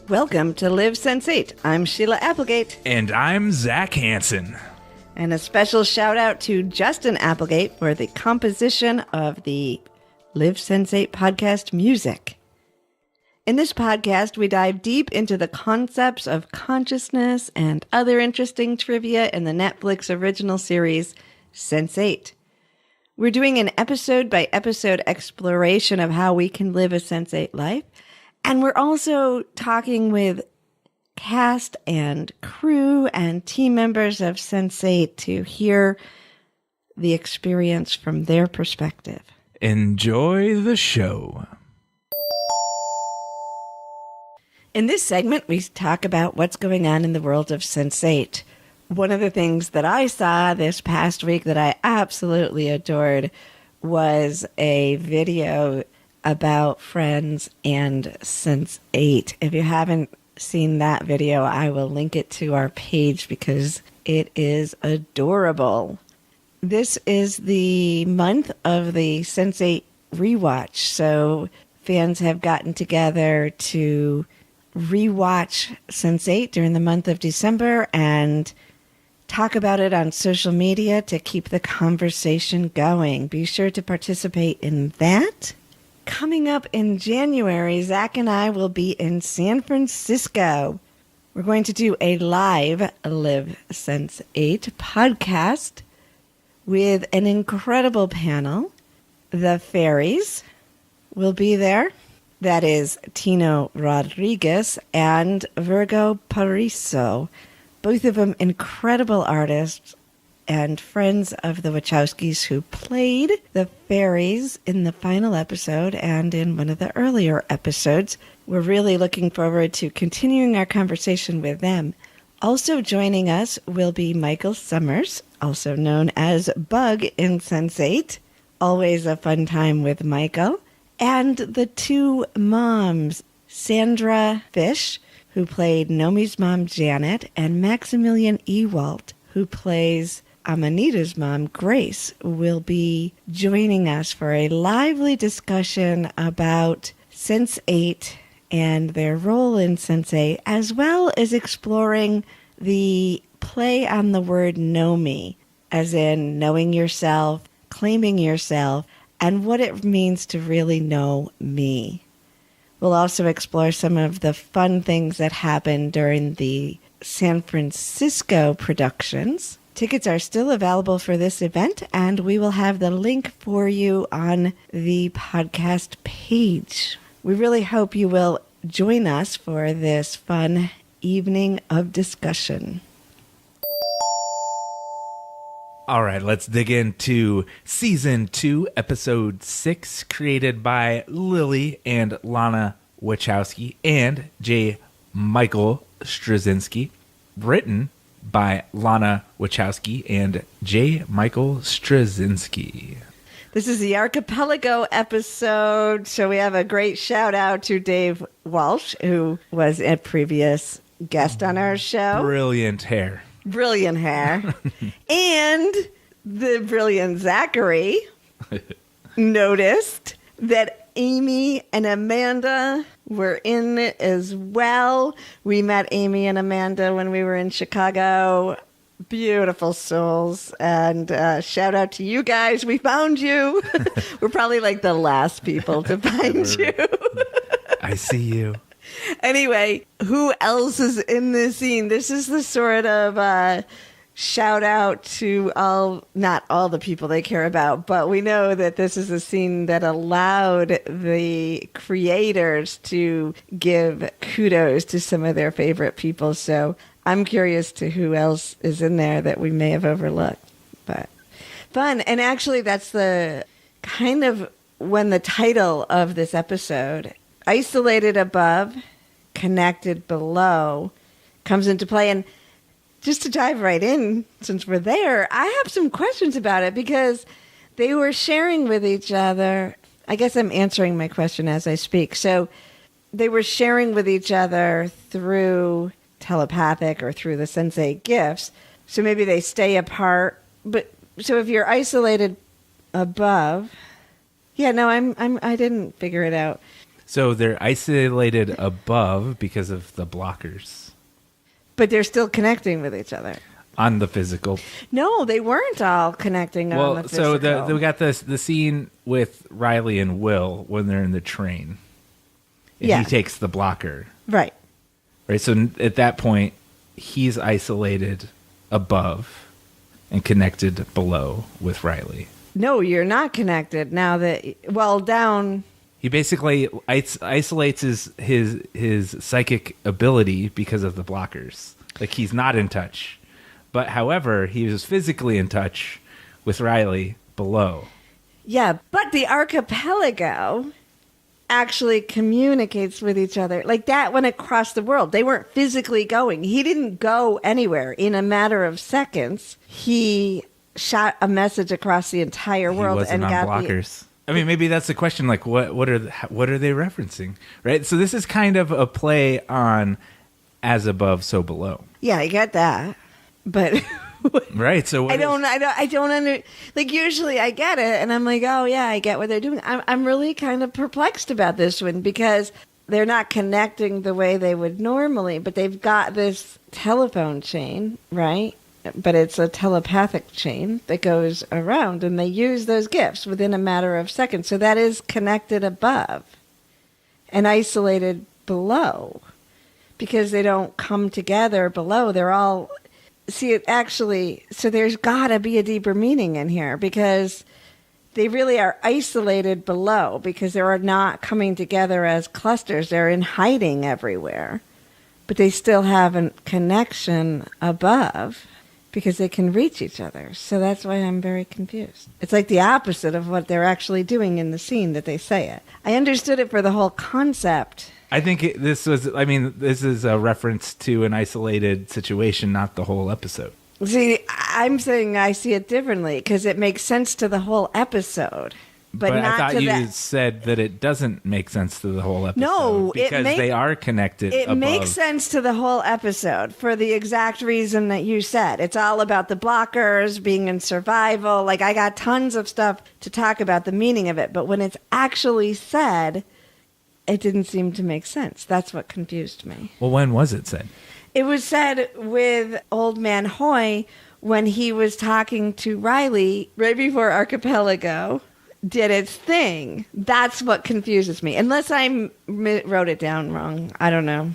Welcome to Live Sense8. I'm Sheila Applegate. And I'm Zach Hansen. And a special shout out to Justin Applegate for the composition of the Live Sense8 podcast music. In this podcast, we dive deep into the concepts of consciousness and other interesting trivia in the Netflix Original Series Sense8. We're doing an episode-by-episode exploration of how we can live a Sense8 life. And we're also talking with cast and crew and team members of Sense8 to hear the experience from their perspective. Enjoy the show. In this segment, we talk about what's going on in the world of Sense8. One of the things that I saw this past week that I absolutely adored was a video about Friends and Sense8. If you haven't seen that video, I will link it to our page because it is adorable. This is the month of the Sense8 rewatch, so fans have gotten together to rewatch Sense8 during the month of December and talk about it on social media to keep the conversation going. Be sure to participate in that. Coming up in January, Zach and I will be in San Francisco. We're going to do a live Live Sense8 podcast with an incredible panel. The Fairies will be there. That is Tino Rodriguez and Virgo Pariso. Both of them incredible artists and friends of the Wachowskis who played the fairies in the final episode and in one of the earlier episodes. We're really looking forward to continuing our conversation with them. Also joining us will be Michael Summers, also known as Bug in Sense8. Always a fun time with Michael. And the two moms, Sandra Fish, who played Nomi's mom, Janet, and Maximilian Ewalt, who plays Amanita's mom, Grace, will be joining us for a lively discussion about Sense8 and their role in Sense8, as well as exploring the play on the word know me, as in knowing yourself, claiming yourself, and what it means to really know me. We'll also explore some of the fun things that happened during the San Francisco productions. Tickets are still available for this event, and we will have the link for you on the podcast page. We really hope you will join us for this fun evening of discussion. All right, let's dig into Season 2, Episode 6, created by Lily and Lana Wachowski and J. Michael Straczynski, written by Lana Wachowski and J. Michael Straczynski. This is the Archipelago episode, so we have a great shout out to Dave Walsh, who was a previous guest on our show. Brilliant hair. Brilliant hair. And the brilliant Zachary noticed that Amy and Amanda were in it as well. We met Amy and Amanda when we were in Chicago. Beautiful souls. And shout out to you guys. We found you. We're probably like the last people to find you. I see you. Anyway, who else is in this scene? This is the sort of shout out to not all the people they care about, but we know that this is a scene that allowed the creators to give kudos to some of their favorite people. So I'm curious to who else is in there that we may have overlooked. But fun. And actually, that's the kind of when the title of this episode, Isolated Above, Connected Below, comes into play. And just to dive right in, since we're there, I have some questions about it because they were sharing with each other I guess I'm answering my question as I speak. So they were sharing with each other through telepathic or through the Sense8 gifts. So maybe they stay apart. But so if you're isolated above, yeah, no, I didn't figure it out. So they're isolated above because of the blockers But they're still connecting with each other. on the physical. No, they weren't all connecting on the physical. So we got the scene with Riley and Will when they're in the train. And Yeah. he takes the blocker. Right. Right. So at that point, he's isolated above and connected below with Riley. No, you're not connected now that, well, down. He basically isolates his psychic ability because of the blockers. Like, he's not in touch. But however, he was physically in touch with Riley below. Yeah, but the archipelago actually communicates with each other. Like, that went across the world. They weren't physically going. He didn't go anywhere. In a matter of seconds, he shot a message across the entire world He wasn't and on got blockers. I mean, maybe that's the question. Like, what are they referencing, right? So this is kind of a play on as above, so below. Yeah, I get that, but Right. So I don't like, usually I get it, and I'm like, oh yeah, I get what they're doing. I'm really kind of perplexed about this one because they're not connecting the way they would normally, but they've got this telephone chain, right? But it's a telepathic chain that goes around, and they use those gifts within a matter of seconds. So that is connected above and isolated below because they don't come together below. They're all, see, it actually, so there's got to be a deeper meaning in here because they really are isolated below because they are not coming together as clusters. They're in hiding everywhere, but they still have a connection above because they can reach each other. So that's why I'm very confused. It's like the opposite of what they're actually doing in the scene that they say it. I understood it for the whole concept. I think this is a reference to an isolated situation, not the whole episode. See, I'm saying I see it differently because it makes sense to the whole episode. But not I thought to you said that it doesn't make sense to the whole episode. No, because they are connected. It above. makes sense to the whole episode for the exact reason that you said. It's all about the blockers, being in survival. Like, I got tons of stuff to talk about the meaning of it, but when it's actually said, it didn't seem to make sense. That's what confused me. Well, when was it said? It was said with Old Man Hoy when he was talking to Riley right before Archipelago did its thing. That's what confuses me. Unless I wrote it down wrong. I don't know.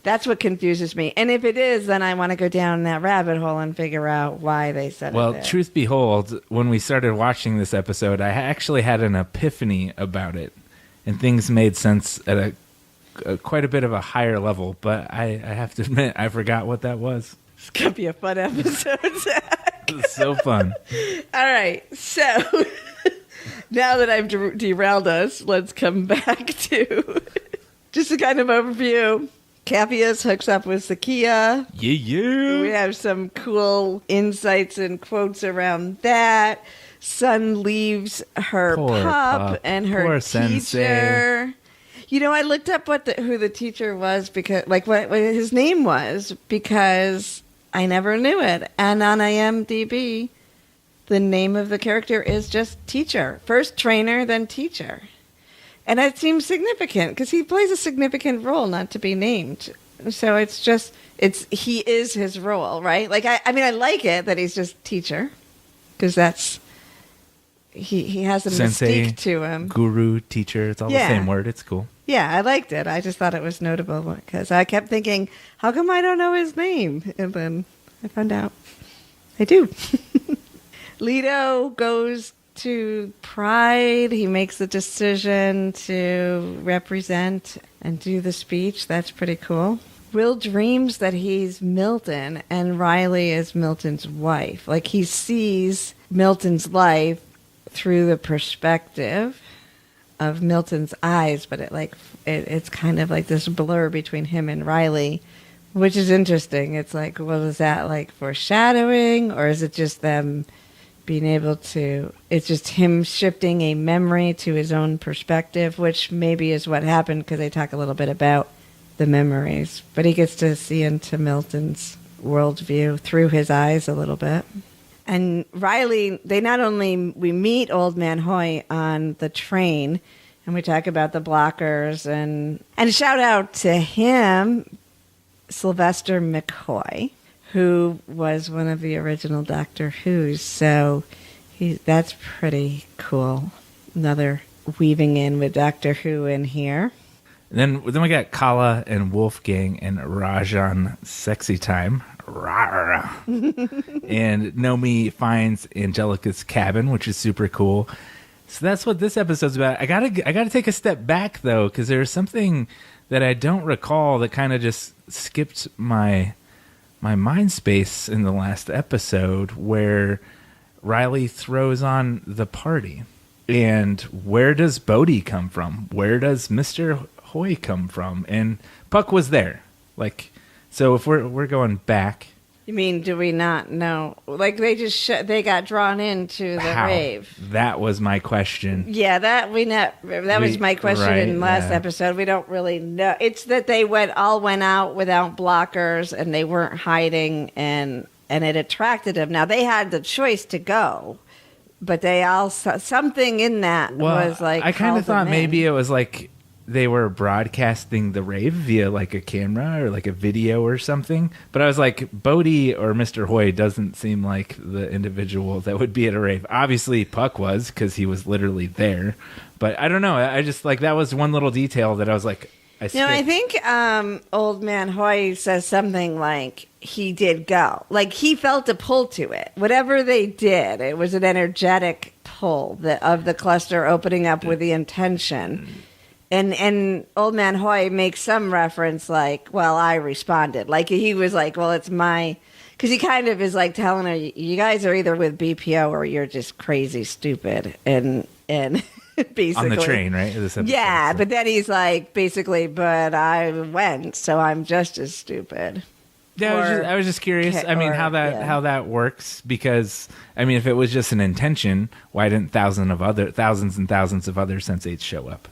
That's what confuses me. And if it is, then I want to go down that rabbit hole and figure out why they said it. Well, there. truth behold, when we started watching this episode, I actually had an epiphany about it. And things made sense at quite a bit of a higher level. But I have to admit, I forgot what that was. It's going to be a fun episode, Zach. It's so fun. All right. So now that I've derailed us, let's come back to just a kind of overview. Capheus hooks up with Zakia. Yeah. We have some cool insights and quotes around that. Sun leaves her pup and her Poor teacher. Sensei. You know, I looked up who the teacher was because, like, what his name was because I never knew it. And on IMDb, the name of the character is just teacher. First trainer, then teacher. And it seems significant because he plays a significant role not to be named. So he is his role, right? Like, I mean, I like it that he's just teacher because that's, he has a Sensei, mystique to him. Guru, teacher, it's all the same word. It's cool. Yeah, I liked it. I just thought it was notable because I kept thinking, how come I don't know his name? And then I found out I do. Leto goes to Pride. He makes the decision to represent and do the speech. That's pretty cool. Will dreams that he's Milton and Riley is Milton's wife. Like, he sees Milton's life through the perspective of Milton's eyes, but it's kind of like this blur between him and Riley, which is interesting. It's like, well, is that like foreshadowing, or is it just them being able to, it's just him shifting a memory to his own perspective, which maybe is what happened because they talk a little bit about the memories. But he gets to see into Milton's worldview through his eyes a little bit. And Riley, we meet Old Man Hoy on the train, and we talk about the blockers, and shout out to him, Sylvester McCoy, who was one of the original Doctor Who's. So that's pretty cool. Another weaving in with Doctor Who in here. Then we got Kala and Wolfgang and Rajan Sexy Time. And Nomi finds Angelica's cabin, which is super cool. So that's what this episode's about. I gotta take a step back though, because there's something that I don't recall that kind of just skipped my mind space in the last episode, where Riley throws on the party. And where does Bodhi come from? Where does Mr. Hoy come from? And Puck was there. So if we're going back. You mean, do we not know? Like, they just they got drawn into the rave. That was my question. Yeah, that was my question in last episode. We don't really know. It's that they all went out without blockers, and they weren't hiding, and it attracted them. Now, they had the choice to go, but they all, something in that was like, I kind of thought maybe it was like they were broadcasting the rave via like a camera or like a video or something. But I was like, Bodhi or Mr. Hoy doesn't seem like the individual that would be at a rave. Obviously, Puck was, because he was literally there. But I don't know. I just like, that was one little detail that I was like, I think Old Man Hoy says something like he did go. Like, he felt a pull to it. Whatever they did, it was an energetic pull of the cluster opening up with the intention. And Old Man Hoy makes some reference like, well, I responded. Like, he was like, well, it's my... Because he kind of is like telling her, you guys are either with BPO or you're just crazy stupid. And basically... On the train, right? Yeah, but then he's like, basically, but I went, so I'm just as stupid. Yeah, I was just curious. I mean, how that works, because I mean, if it was just an intention, why didn't thousands and thousands of other Sense8s show up?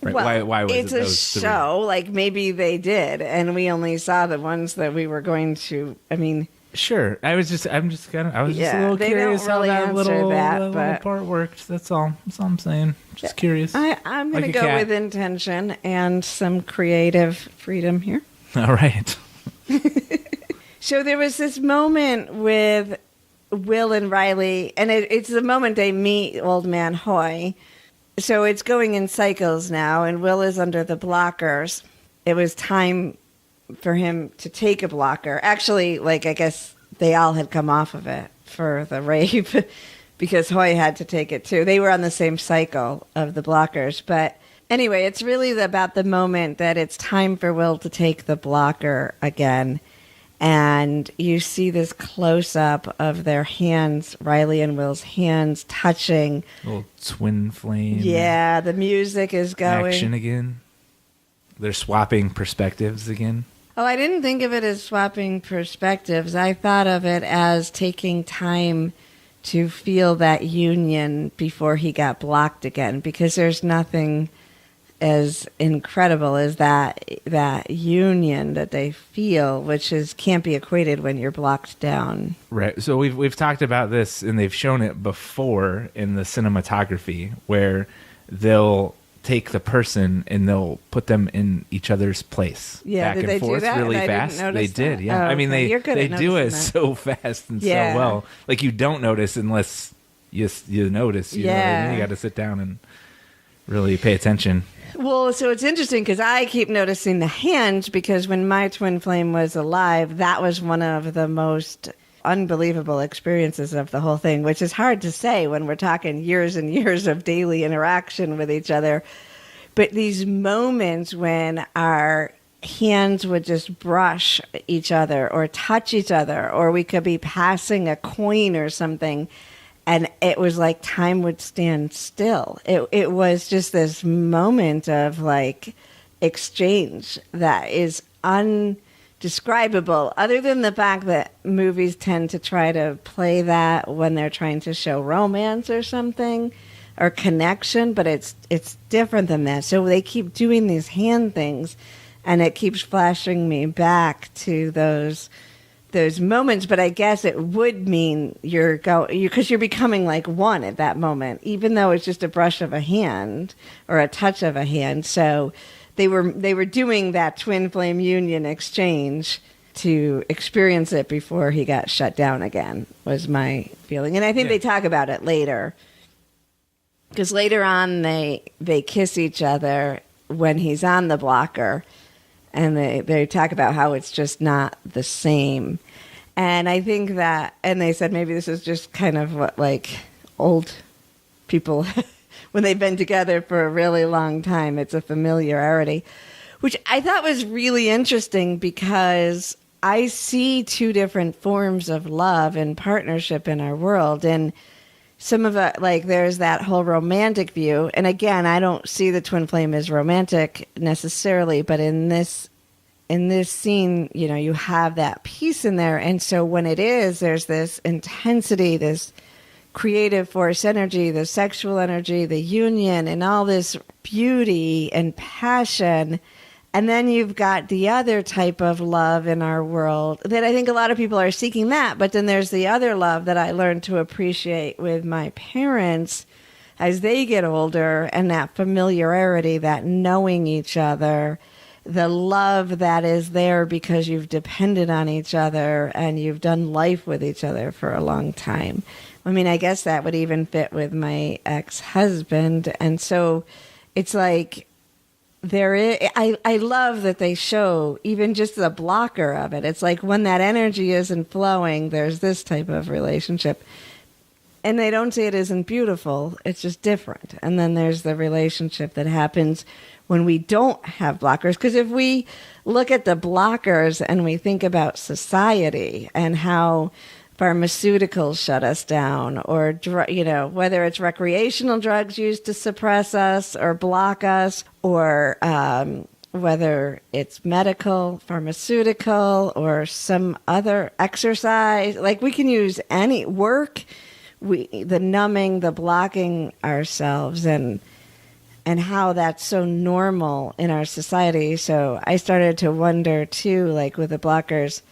Right? Well, why was it's it a those show. Three? Like, maybe they did, and we only saw the ones that we were going to. I mean, sure. I was just a little curious really how that little but part worked. That's all. That's all I'm saying. Just curious. I'm going to go with intention and some creative freedom here. All right. So there was this moment with Will and Riley, and it's the moment they meet Old Man Hoy. So it's going in cycles now, and Will is under the blockers. It was time for him to take a blocker. Actually, like, I guess they all had come off of it for the rave because Hoy had to take it too. They were on the same cycle of the blockers. But anyway, it's really about the moment that it's time for Will to take the blocker again. And you see this close-up of their hands, Riley and Will's hands touching. Little twin flame. Yeah, the music is going. Action again. They're swapping perspectives again. Oh, I didn't think of it as swapping perspectives. I thought of it as taking time to feel that union before he got blocked again, because there's nothing as incredible as that union that they feel, which can't be equated when you're blocked down. Right. So we've talked about this, and they've shown it before in the cinematography, where they'll take the person and they'll put them in each other's place. Yeah, back did and they forth do that? really I fast. didn't notice they did, that. yeah. Oh, I mean, okay. they do it so fast and so well. Like, you don't notice unless you notice. You know what I mean? You got to sit down and really pay attention. Well, so it's interesting because I keep noticing the hands, because when my twin flame was alive, that was one of the most unbelievable experiences of the whole thing, which is hard to say when we're talking years and years of daily interaction with each other. But these moments when our hands would just brush each other or touch each other, or we could be passing a coin or something, and it was like time would stand still. It was just this moment of like exchange that is describable, other than the fact that movies tend to try to play that when they're trying to show romance or something or connection, but it's different than that. So they keep doing these hand things, and it keeps flashing me back to those moments. But I guess it would mean because you're becoming like one at that moment, even though it's just a brush of a hand or a touch of a hand. So they were doing that twin flame union exchange to experience it before he got shut down again, was my feeling. And I think they talk about it later, because later on they kiss each other when he's on the blocker, and they talk about how it's just not the same. And I think that, and they said maybe this is just kind of what like old people when they've been together for a really long time, it's a familiarity, which I thought was really interesting, because I see two different forms of love and partnership in our world. And some of it, like there's that whole romantic view. And again, I don't see the twin flame as romantic necessarily, but in this scene, you know, you have that piece in there. And so when it is, there's this intensity, this creative force energy, the sexual energy, the union, and all this beauty and passion. And then you've got the other type of love in our world that I think a lot of people are seeking that. But then there's the other love that I learned to appreciate with my parents as they get older, and that familiarity, that knowing each other, the love that is there because you've depended on each other and you've done life with each other for a long time. I mean, I guess that would even fit with my ex-husband. And so it's like I love that they show even just the blocker of it. It's like when that energy isn't flowing, there's this type of relationship. And they don't say it isn't beautiful. It's just different. And then there's the relationship that happens when we don't have blockers. Because if we look at the blockers and we think about society and how pharmaceuticals shut us down, or whether it's recreational drugs used to suppress us or block us, or whether it's medical, pharmaceutical, or some other exercise, like we can use any work, the numbing, the blocking ourselves, and how that's so normal in our society. So I started to wonder too, like with the blockers,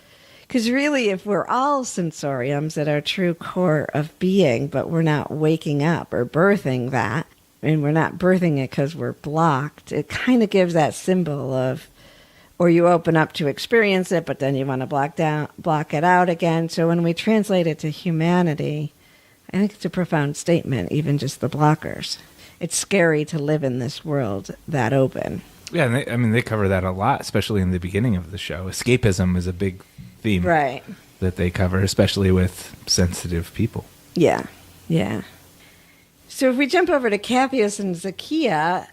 because really, if we're all sensoriums at our true core of being, but we're not waking up or birthing that, and we're not birthing it because we're blocked, it kind of gives that symbol of, or you open up to experience it, but then you want to block it out again. So when we translate it to humanity, I think it's a profound statement, even just the blockers. It's scary to live in this world that open. Yeah, and they cover that a lot, especially in the beginning of the show. Escapism is a big theme, right, that they cover, especially with sensitive people. Yeah. So if we jump over to Capheus and Zakia,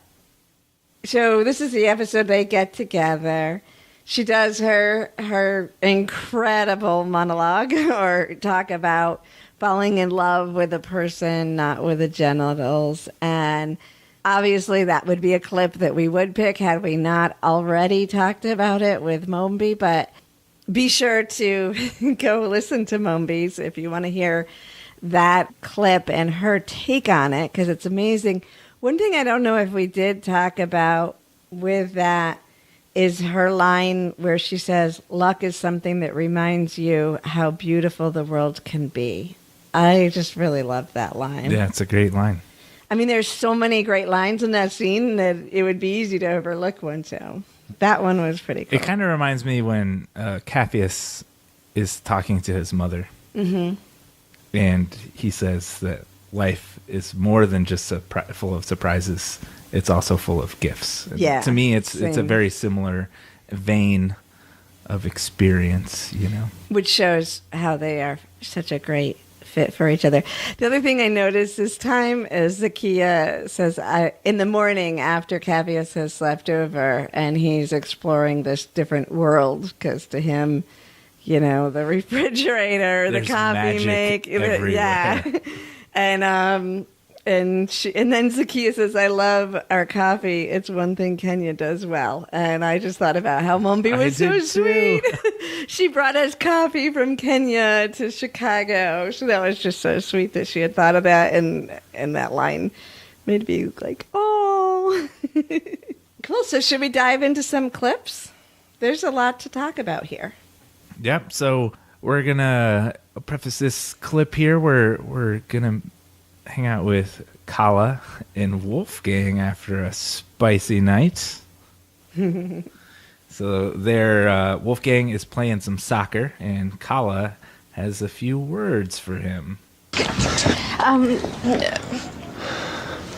so this is the episode they get together. She does her incredible monologue, or talk about falling in love with a person, not with the genitals. And obviously that would be a clip that we would pick had we not already talked about it with Mombi. But be sure to go listen to Mombi's if you want to hear that clip and her take on it, because it's amazing. One thing I don't know if we did talk about with that is her line where she says, "Luck is something that reminds you how beautiful the world can be." I just really love that line. Yeah, it's a great line. I mean, there's so many great lines in that scene that it would be easy to overlook one. So that one was pretty cool. It kind of reminds me when Capheus is talking to his mother. Mm-hmm. And he says that life is more than just full of surprises. It's also full of gifts. And yeah. To me, it's a very similar vein of experience, you know. Which shows how they are such a great fit for each other. The other thing I noticed this time is Zakia says, in the morning after Capheus has slept over and he's exploring this different world, because to him, you know, the refrigerator, There's the coffee magic everywhere. yeah. And And then Zakia says, I love our coffee. It's one thing Kenya does well. And I just thought about how Mombi was so sweet. She brought us coffee from Kenya to Chicago. So that was just so sweet that she had thought of that. And that line made me like, oh. Cool. So should we dive into some clips? There's a lot to talk about here. Yep. So we're going to preface this clip here. We're going to hang out with Kala and Wolfgang after a spicy night. So their Wolfgang is playing some soccer, and Kala has a few words for him.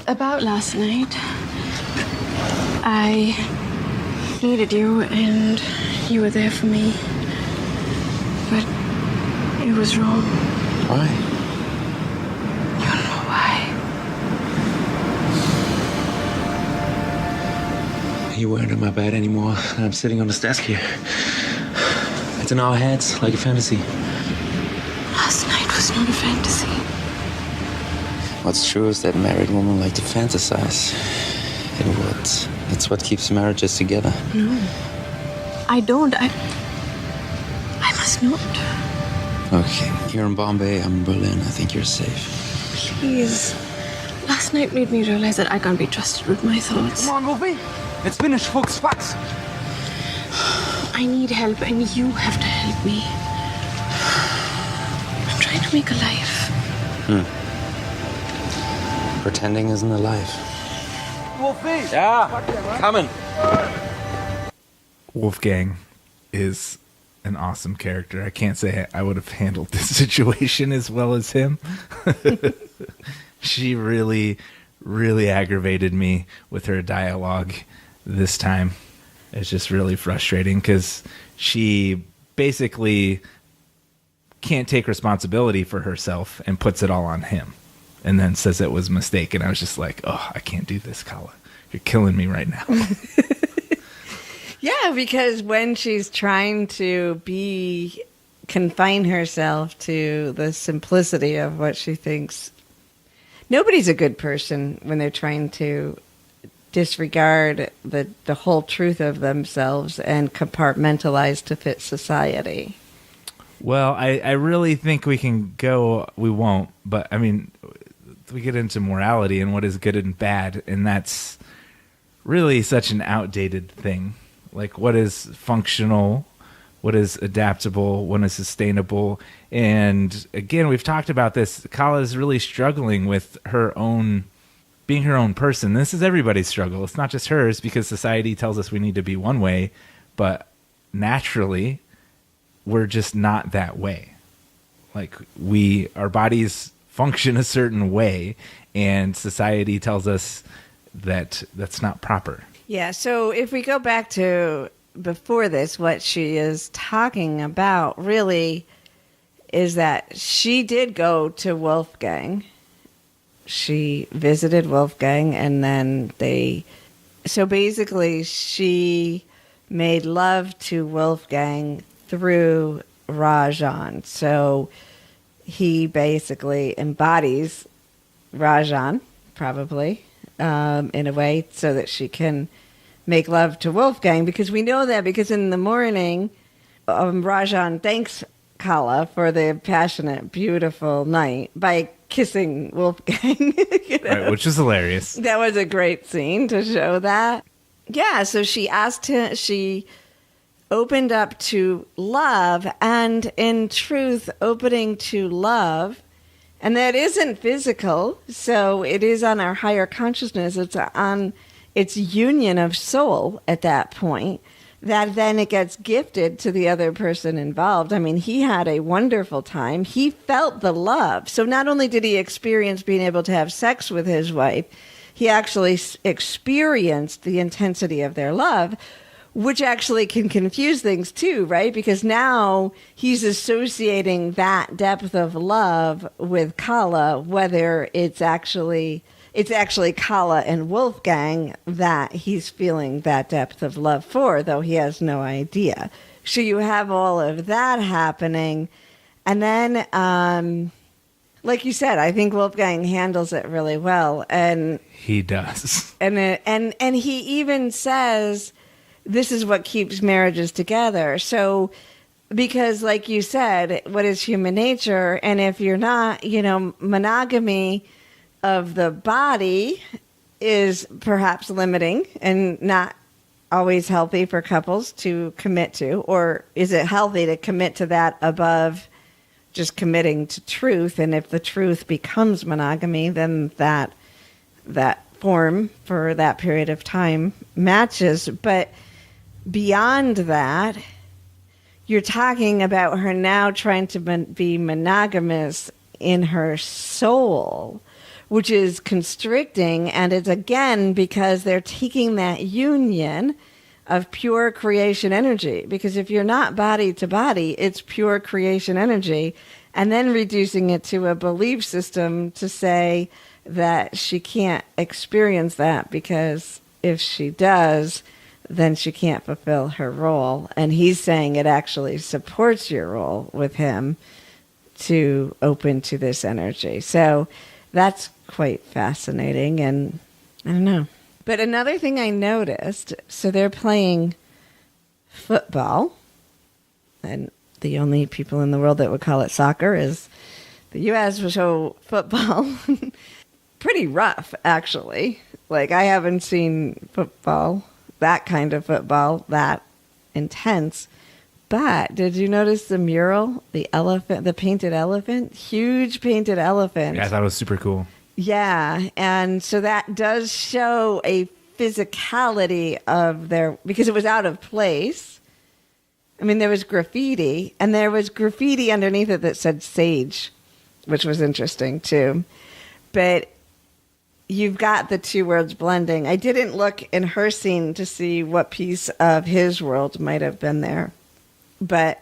About last night, I needed you, and you were there for me. But it was wrong. Why? You don't know why. You weren't in my bed anymore. I'm sitting on this desk here. It's in our heads, like a fantasy. Last night was not a fantasy. What's true is that married women like to fantasize. It's what keeps marriages together. No. I don't. I must not. Okay, you're in Bombay, I'm in Berlin. I think you're safe. Please. Last night made me realize that I can't be trusted with my thoughts. Come on, Wolfie. Let's finish Fuchs Fox. I need help, and you have to help me. I'm trying to make a life. Pretending isn't a life. Wolfie. Yeah, coming. Wolfgang is an awesome character. I can't say I would have handled this situation as well as him. She really, really aggravated me with her dialogue this time. It's just really frustrating because she basically can't take responsibility for herself and puts it all on him and then says it was a mistake. And I was just like, oh, I can't do this, Kala. You're killing me right now. Yeah, because when she's trying to confine herself to the simplicity of what she thinks, nobody's a good person when they're trying to disregard the whole truth of themselves and compartmentalize to fit society. Well, I really think we can go, we won't, but I mean, we get into morality and what is good and bad, and that's really such an outdated thing. Like, what is functional, what is adaptable, what is sustainable. And again, we've talked about this. Kala is really struggling with being her own person. This is everybody's struggle. It's not just hers, because society tells us we need to be one way, but naturally, we're just not that way. Like, our bodies function a certain way, and society tells us that that's not proper. Yeah, so if we go back to before this, what she is talking about really is that she did go to Wolfgang. She visited Wolfgang, and then so basically she made love to Wolfgang through Rajan. So he basically embodies Rajan, probably, in a way, so that she can make love to Wolfgang, because we know that because in the morning, Rajan thanks Kala for the passionate, beautiful night by kissing Wolfgang. Right, which is hilarious. That was a great scene to show that. Yeah, so she asked him, she opened up to love, and in truth, opening to love, and that isn't physical, so it is on our higher consciousness, it's union of soul at that point, that then it gets gifted to the other person involved. I mean, he had a wonderful time. He felt the love. So not only did he experience being able to have sex with his wife, he actually experienced the intensity of their love, which actually can confuse things too, right? Because now he's associating that depth of love with Kala, whether it's actually Kala and Wolfgang that he's feeling that depth of love for, though he has no idea. So you have all of that happening. And then like you said, I think Wolfgang handles it really well, and He does. and he even says this is what keeps marriages together. So, because like you said, what is human nature? And if you're not, monogamy of the body is perhaps limiting and not always healthy for couples to commit to, or is it healthy to commit to that above just committing to truth? And if the truth becomes monogamy, then that form for that period of time matches. But beyond that, you're talking about her now trying to be monogamous in her soul, which is constricting. And it's again because they're taking that union of pure creation energy. Because if you're not body to body, it's pure creation energy. And then reducing it to a belief system to say that she can't experience that because if she does, then she can't fulfill her role. And he's saying it actually supports your role with him to open to this energy. So that's quite fascinating. And I don't know. But another thing I noticed, so they're playing football, and the only people in the world that would call it soccer is the U.S. So football, pretty rough, actually. Like, I haven't seen football, that kind of football, that intense. But did you notice the mural, the elephant, the painted elephant? Huge painted elephant. Yeah, I thought it was super cool. Yeah, and so that does show a physicality of their, because it was out of place. I mean, there was graffiti, and there was graffiti underneath it that said sage, which was interesting too. But you've got the two worlds blending. I didn't look in her scene to see what piece of his world might have been there, but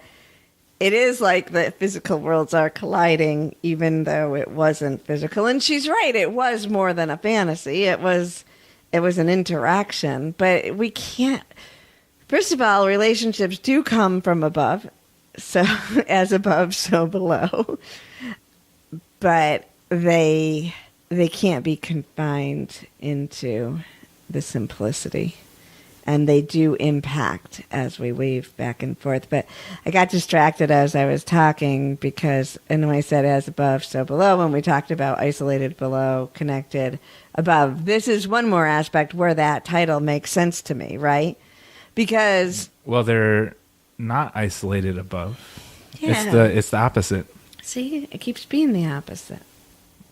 it is like the physical worlds are colliding, even though it wasn't physical. And she's right; it was more than a fantasy. It was an interaction. But we can't. First of all, relationships do come from above, so as above, so below. But they can't be confined into the simplicity. And they do impact as we weave back and forth. But I got distracted as I was talking because, and when I said as above, so below, when we talked about isolated below, connected above, this is one more aspect where that title makes sense to me, right? Because... Well, they're not isolated above. Yeah. It's the opposite. See, it keeps being the opposite.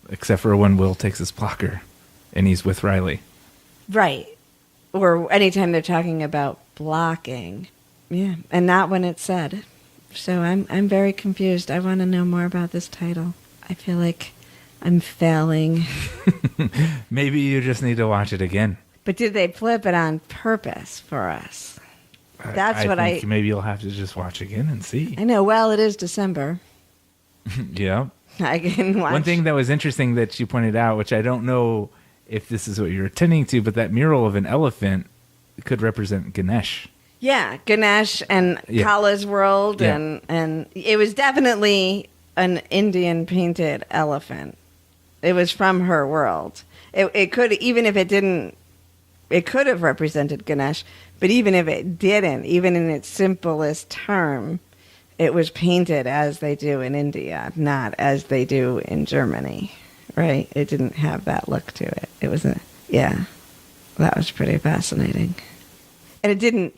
Except for when Will takes his blocker and he's with Riley. Right. Or anytime they're talking about blocking. Yeah. And not when it's said. So I'm very confused. I want to know more about this title. I feel like I'm failing. Maybe you just need to watch it again. But did they flip it on purpose for us? That's what I think maybe you'll have to just watch again and see. I know. Well, it is December. Yeah. I can watch. One thing that was interesting that you pointed out, which I don't know if this is what you're attending to, but that mural of an elephant could represent Ganesh. Yeah, Ganesh and Kala's world, Yeah. and it was definitely an Indian painted elephant. It was from her world. It could, even if it didn't, it could have represented Ganesh, but even if it didn't, even in its simplest term, it was painted as they do in India, not as they do in Germany, right? It didn't have that look to it. It was that was pretty fascinating. And it didn't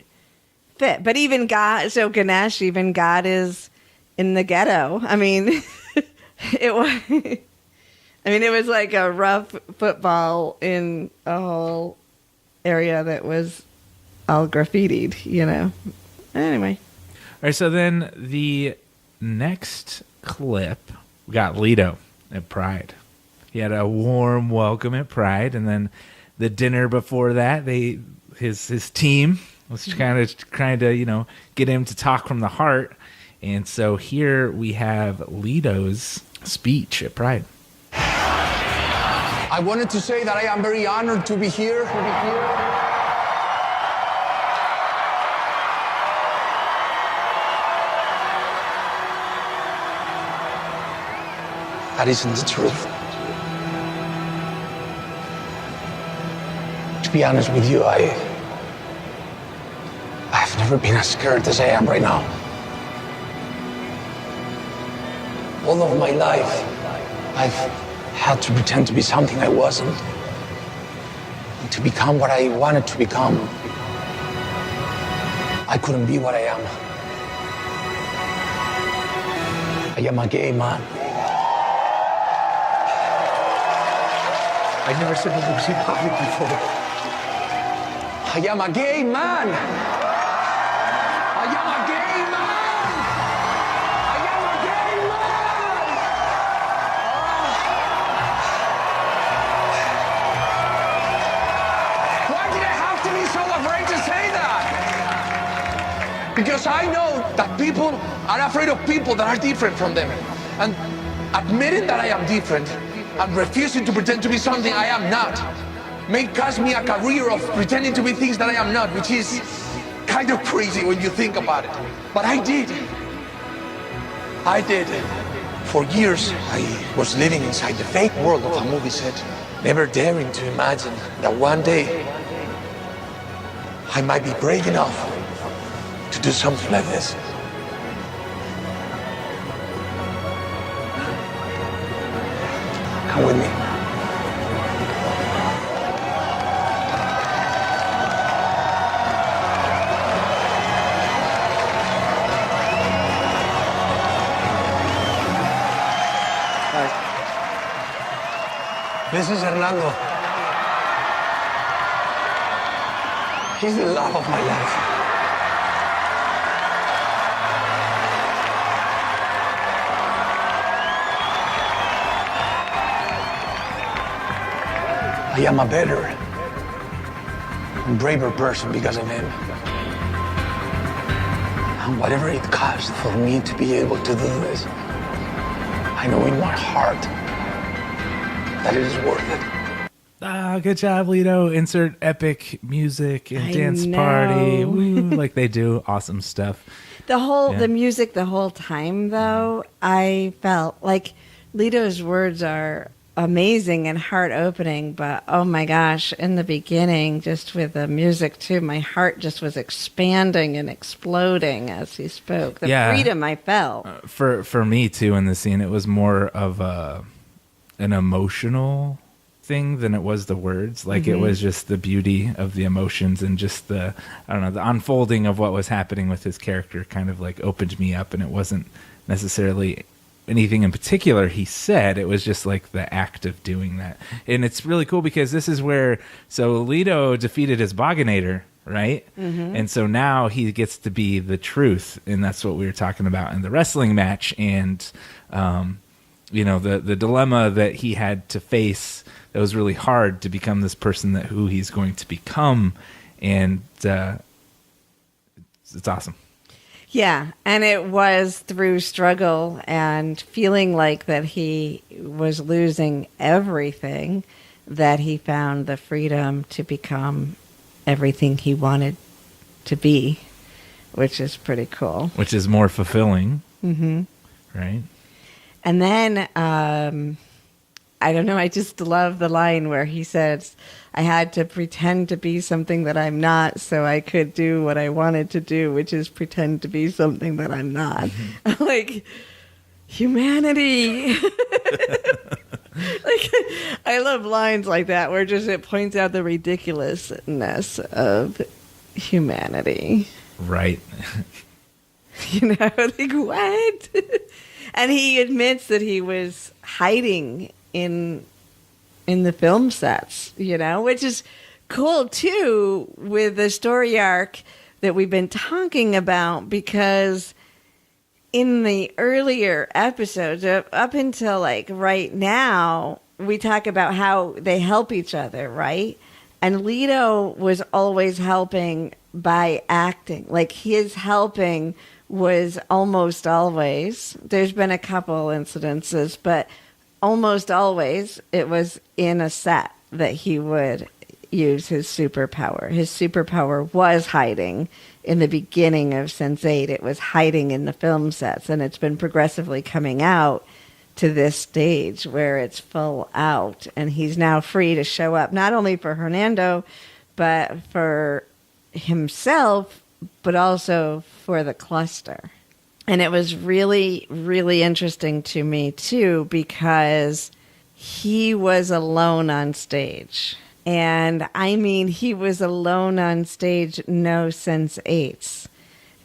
fit. But even God, so Ganesh, even God is in the ghetto. I mean, it was like a rough football in a whole area that was all graffitied, Anyway. All right, so then the next clip, we got Lido at Pride. He had a warm welcome at Pride, and then the dinner before that, his team was kind of trying to, get him to talk from the heart. And so here we have Lido's speech at Pride. I wanted to say that I am very honored to be here. That isn't the truth. To be honest with you, I've never been as scared as I am right now. All of my life, I've had to pretend to be something I wasn't, and to become what I wanted to become. I couldn't be what I am. I am a gay man. I never said this in public before. I am a gay man. I am a gay man. I am a gay man. Why did I have to be so afraid to say that? Because I know that people are afraid of people that are different from them. And admitting that I am different and refusing to pretend to be something I am not may cost me a career of pretending to be things that I am not, which is kind of crazy when you think about it. But I did. I did. For years, I was living inside the fake world of a movie set, never daring to imagine that one day I might be brave enough to do something like this. Come with me. Hi. This is Hernando. He's the love of my life. I am a better and braver person because of him. And whatever it costs for me to be able to do this, I know in my heart that it is worth it. Ah, good job, Lito. Insert epic music and I dance know. party. Woo, like they do. Awesome stuff. The music the whole time, though, I felt like Lito's words are amazing and heart-opening, but oh my gosh, in the beginning, just with the music too, my heart just was expanding and exploding as he spoke. The freedom I felt. For me, too, in the scene, it was more of an emotional thing than it was the words. Like, it was just the beauty of the emotions and just the unfolding of what was happening with his character kind of like opened me up, and it wasn't necessarily anything in particular he said. It was just like the act of doing that. And it's really cool because this is where, so Lito defeated his Boganator, right? And so now he gets to be the truth, and that's what we were talking about in the wrestling match. And the dilemma that he had to face, that was really hard to become this person that who he's going to become. And it's awesome. Yeah, and it was through struggle and feeling like that he was losing everything that he found the freedom to become everything he wanted to be, which is pretty cool. Which is more fulfilling. Right? And then, I don't know, I just love the line where he says, I had to pretend to be something that I'm not so I could do what I wanted to do, which is pretend to be something that I'm not. Like, humanity. Like, I love lines like that where just it points out the ridiculousness of humanity. Right. Like, what? And he admits that he was hiding in the film sets, which is cool too with the story arc that we've been talking about, because in the earlier episodes up until like right now, we talk about how they help each other, right? And Lito was always helping by acting. Like, his helping was almost always, there's been a couple incidences, but almost always it was in a set that he would use his superpower. His superpower was hiding in the beginning of Sense8. It was hiding in the film sets, and it's been progressively coming out to this stage where it's full out, and he's now free to show up not only for Hernando, but for himself, but also for the cluster. And it was really, really interesting to me too, because he was alone on stage. And I mean, he was alone on stage, no Sense8s.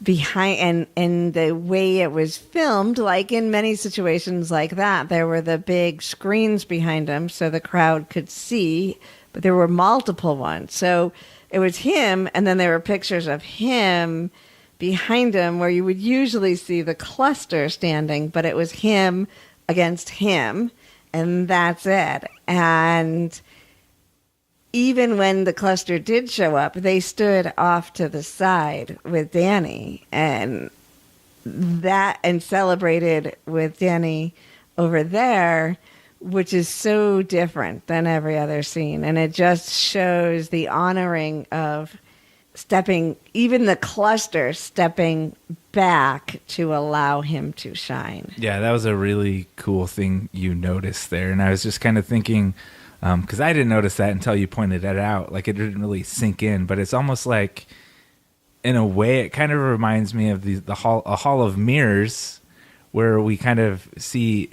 Behind, and the way it was filmed, like in many situations like that, there were the big screens behind him so the crowd could see, but there were multiple ones. So it was him, and then there were pictures of him behind him where you would usually see the cluster standing, but it was him against him, and that's it. And even when the cluster did show up, they stood off to the side with Danny and celebrated with Danny over there, which is so different than every other scene. And it just shows the honoring of even the cluster stepping back to allow him to shine. Yeah, that was a really cool thing you noticed there. And I was just kind of thinking, because I didn't notice that until you pointed that out. Like, it didn't really sink in, but it's almost like, in a way, it kind of reminds me of a hall of mirrors, where we kind of see,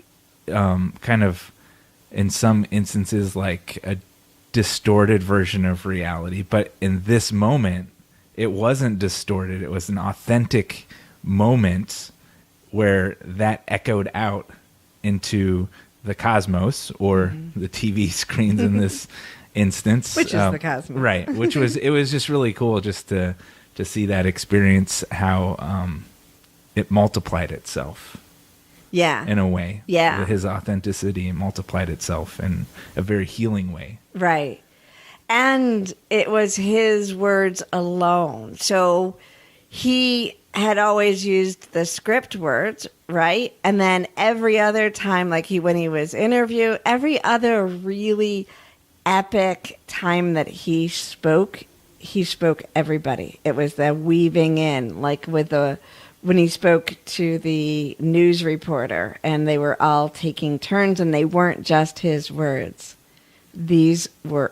kind of, in some instances, like a distorted version of reality. But in this moment, it wasn't distorted. It was an authentic moment where that echoed out into the cosmos, or the TV screens in this instance, which is the cosmos, right? It was just really cool just to see that experience, how it multiplied itself, in a way, his authenticity multiplied itself in a very healing way, right? And it was his words alone. So he had always used the script words, right? And then every other time, like when he was interviewed, every other really epic time that he spoke everybody. It was the weaving in, like when he spoke to the news reporter, and they were all taking turns, and they weren't just his words. These were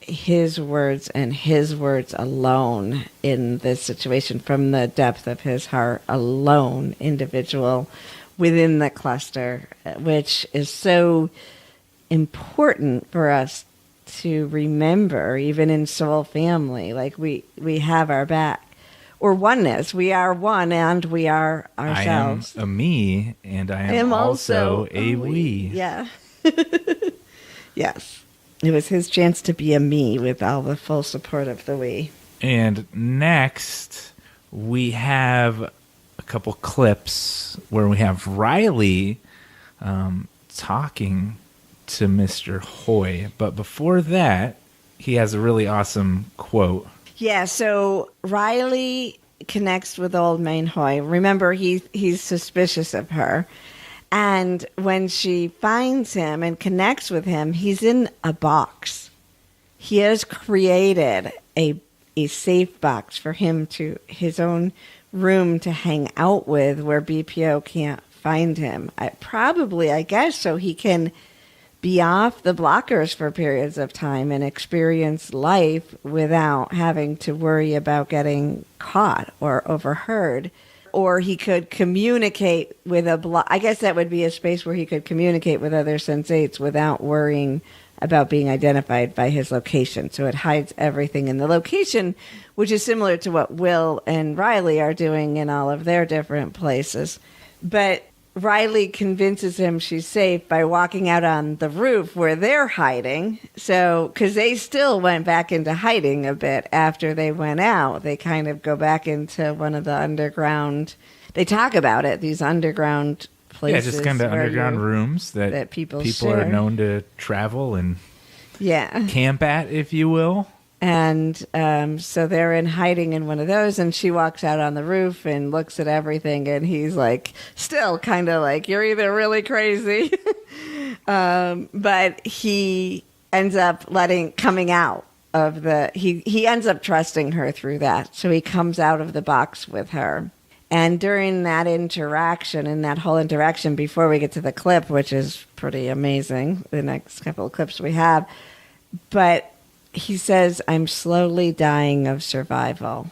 his words and his words alone in this situation, from the depth of his heart alone, individual within the cluster, which is so important for us to remember, even in soul family. Like we have our back, or oneness. We are one, and we are ourselves. I am a me, and I am also a we. Yeah. Yes. It was his chance to be a me with all the full support of the we. And next, we have a couple clips where we have Riley talking to Mr. Hoy. But before that, he has a really awesome quote. Yeah, so Riley connects with old man Hoy. Remember, he's suspicious of her. And when she finds him and connects with him, he's in a box. He has created a safe box for him to his own room to hang out with, where BPO can't find him. I guess, so he can be off the blockers for periods of time and experience life without having to worry about getting caught or overheard. Or he could communicate with I guess that would be a space where he could communicate with other Sense8s without worrying about being identified by his location. So it hides everything in the location, which is similar to what Will and Riley are doing in all of their different places. But Riley convinces him she's safe by walking out on the roof where they're hiding. So, because they still went back into hiding a bit after they went out. They kind of go back into one of the underground, they talk about it, these underground places. Yeah, just kind of underground rooms that people are known to travel and camp at, if you will. And so they're in hiding in one of those, and she walks out on the roof and looks at everything, and he's like, still kind of like, you're either really crazy, but he ends up coming out of he ends up trusting her through that. So he comes out of the box with her. And during that interaction, and that whole interaction before we get to the clip, which is pretty amazing, the next couple of clips we have, but he says, I'm slowly dying of survival.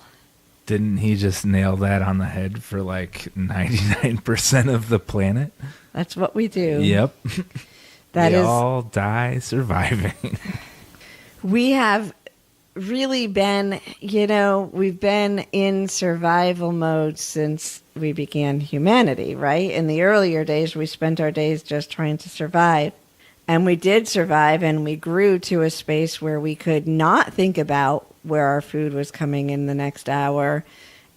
Didn't he just nail that on the head for like 99% of the planet? That's what we do. Yep. That we is, all die surviving. we have really been, we've been in survival mode since we began humanity, right? In the earlier days, we spent our days just trying to survive. And we did survive, and we grew to a space where we could not think about where our food was coming in the next hour,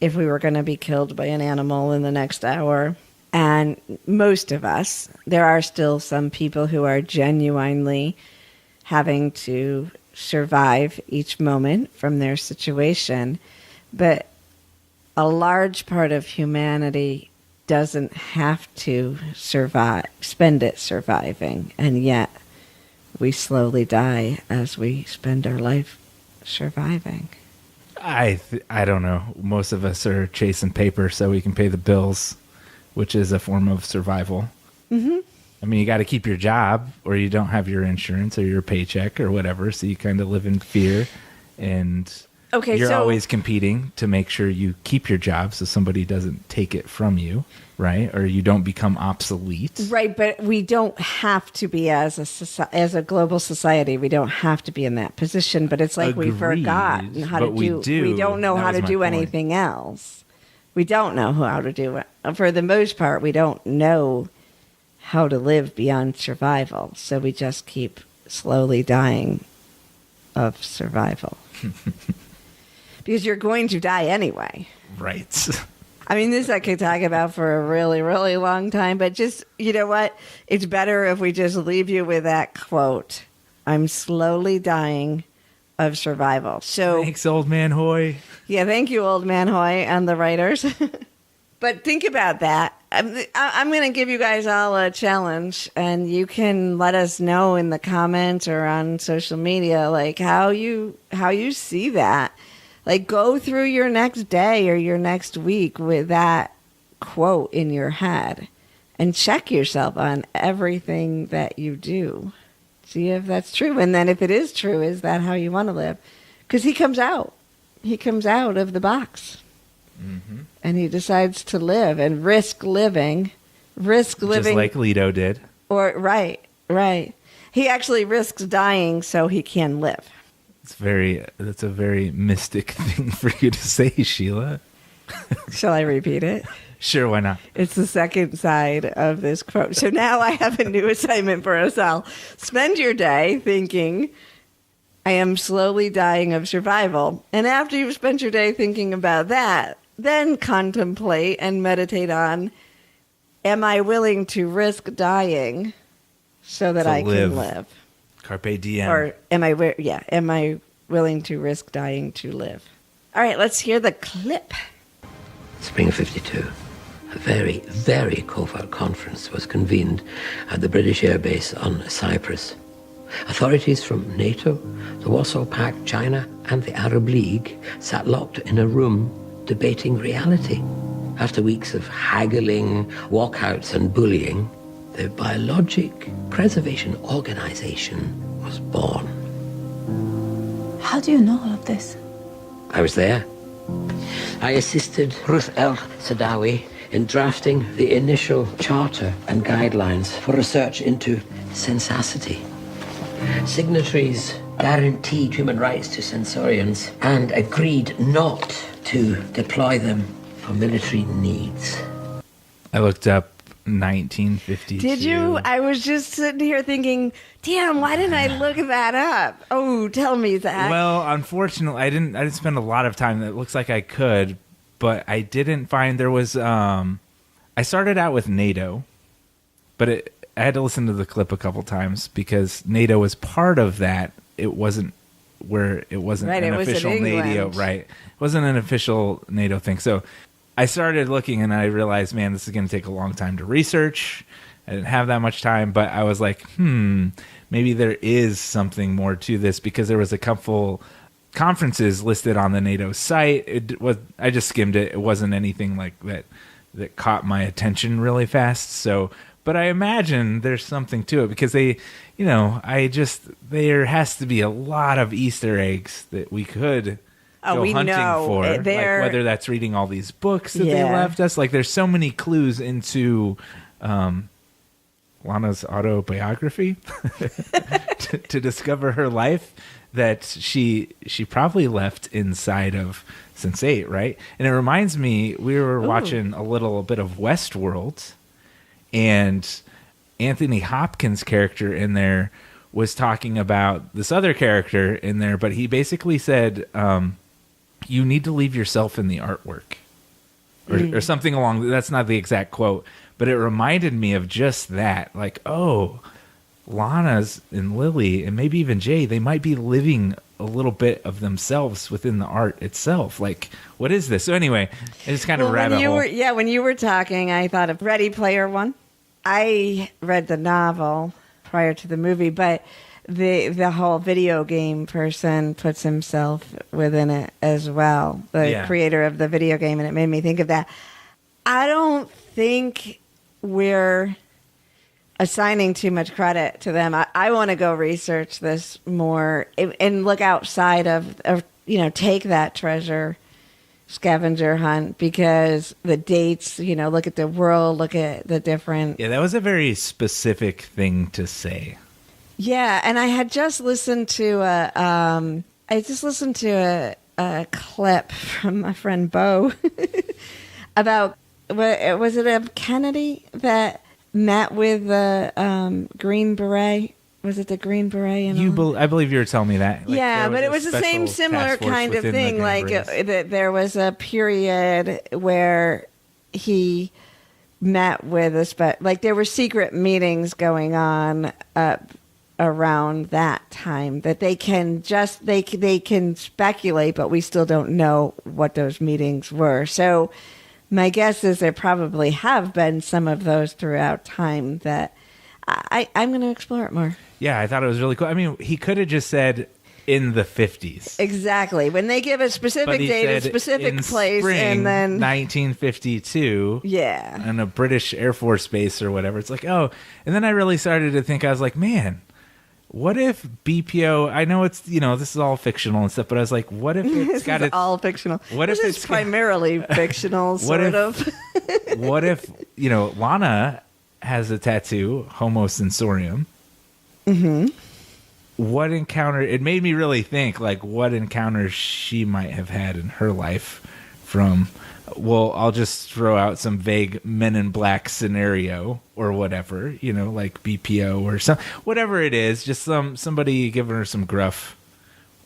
if we were going to be killed by an animal in the next hour. And most of us, there are still some people who are genuinely having to survive each moment from their situation. But a large part of humanity doesn't have to spend it surviving, and yet we slowly die as we spend our life surviving. I don't know. Most of us are chasing paper so we can pay the bills, which is a form of survival. Mm-hmm. I mean, you got to keep your job, or you don't have your insurance or your paycheck or whatever, so you kind of live in fear, and you're always competing to make sure you keep your job so somebody doesn't take it from you, right? Or you don't become obsolete. Right, but we don't have to be, as a global society, we don't have to be in that position, but it's like we've forgotten how to do. We don't know how to do anything else. We don't know how to do it. For the most part, we don't know how to live beyond survival. So we just keep slowly dying of survival. Because you're going to die anyway. Right. I mean, this I could talk about for a really, really long time, but just, you know what? It's better if we just leave you with that quote. I'm slowly dying of survival. So thanks, Old Man Hoy. Yeah, thank you, Old Man Hoy, and the writers. But think about that. I'm going to give you guys all a challenge, and you can let us know in the comments or on social media, like how you see that. Like, go through your next day or your next week with that quote in your head and check yourself on everything that you do. See if that's true. And then if it is true, is that how you want to live? Because he comes out. He comes out of the box. Mm-hmm. And he decides to live and risk living. Just like Leto did. Right. He actually risks dying so he can live. That's a very mystic thing for you to say, Sheila. Shall I repeat it? Sure, why not? It's the second side of this quote. So now I have a new assignment for us all. Spend your day thinking, I am slowly dying of survival. And after you've spent your day thinking about that, then contemplate and meditate on, am I willing to risk dying so that I can live? Carpe diem. Or am I willing to risk dying to live? All right, let's hear the clip. Spring of 52. A very, very covert conference was convened at the British Air Base on Cyprus. Authorities from NATO, the Warsaw Pact, China, and the Arab League sat locked in a room debating reality. After weeks of haggling, walkouts, and bullying, the Biologic Preservation Organization was born. How do you know all of this? I was there. I assisted Ruth El Sadawi in drafting the initial charter and guidelines for research into sensacity. Signatories guaranteed human rights to sensorians and agreed not to deploy them for military needs. I looked up 1952. Did you? I was just sitting here thinking, damn, why didn't I look that up? Oh, tell me, Zach. Well, unfortunately, I didn't spend a lot of time. It looks like I could, but I didn't find there was. I started out with NATO, but I had to listen to the clip a couple times because NATO was part of that. It wasn't an official NATO, right? It wasn't an official NATO thing. So I started looking and I realized, man, this is going to take a long time to research. I didn't have that much time, but I was like, maybe there is something more to this, because there was a couple conferences listed on the NATO site. I just skimmed it. It wasn't anything like that caught my attention really fast. So, but I imagine there's something to it because there has to be a lot of Easter eggs that we could go hunting for. Like whether that's reading all these books that they left us. Like there's so many clues into Lana's autobiography to discover her life that she probably left inside of Sense8, right? And it reminds me, we were watching a little bit of Westworld, and Anthony Hopkins' character in there was talking about this other character in there, but he basically said, you need to leave yourself in the artwork. Or something along, that's not the exact quote, but it reminded me of just that. Like, Lana's and Lily and maybe even Jay, they might be living a little bit of themselves within the art itself. Like, what is this? So anyway, it's kind of rabbit hole. When you were talking, I thought of Ready Player One. I read the novel prior to the movie, but the whole video game person puts himself within it as well. The creator of the video game, and it made me think of that. I don't think we're assigning too much credit to them. I want to go research this more and look outside of take that treasure scavenger hunt, because the dates, look at the world, look at the different. Yeah, that was a very specific thing to say. Yeah, and I had just listened to a clip from my friend Bo about, was it a Kennedy that met with the Green Beret? Was it the Green Beret? I believe you were telling me that. But it was the same similar kind of thing. Like there was a period where he met with there were secret meetings going on around that time that they can speculate, but we still don't know what those meetings were. So my guess is there probably have been some of those throughout time that I'm going to explore it more. Yeah, I thought it was really cool. I mean, he could have just said in the 50s. Exactly. When they give a specific date, a specific place, and then 1952. Yeah. On a British Air Force base or whatever. It's like, and then I really started to think, I was like, man, what if BPO, I know it's, this is all fictional and stuff, but I was like, what if it's got it all fictional? What if it's primarily fictional, sort of? What if, Lana has a tattoo, Homo Sensorium. Mm-hmm. What encounter, it made me really think, like, what encounters she might have had in her life from, I'll just throw out some vague Men in Black scenario or whatever, like BPO or whatever it is, just somebody giving her some gruff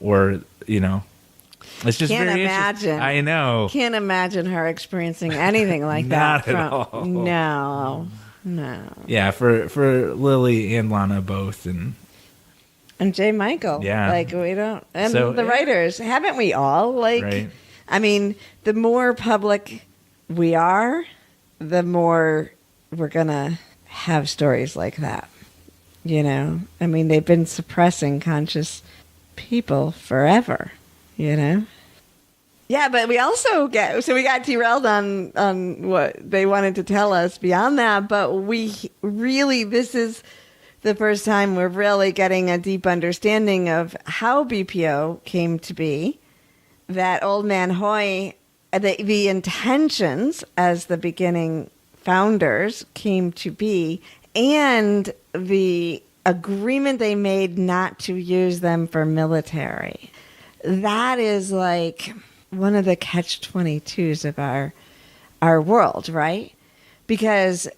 or, it's just can't very imagine. I know. Can't imagine her experiencing anything like Not that. at all. No. Yeah, for Lily and Lana both, and J. Michael. Yeah. Like, we don't, and so, the writers, haven't we all? Like, right. I mean, the more public we are, the more we're going to have stories like that. I mean, they've been suppressing conscious people forever, Yeah, but we also we got derailed on what they wanted to tell us beyond that, but this is the first time we're really getting a deep understanding of how BPO came to be, that Old Man Hoy, the intentions as the beginning founders came to be, and the agreement they made not to use them for military. That is like one of the catch-22s of our world, right? Because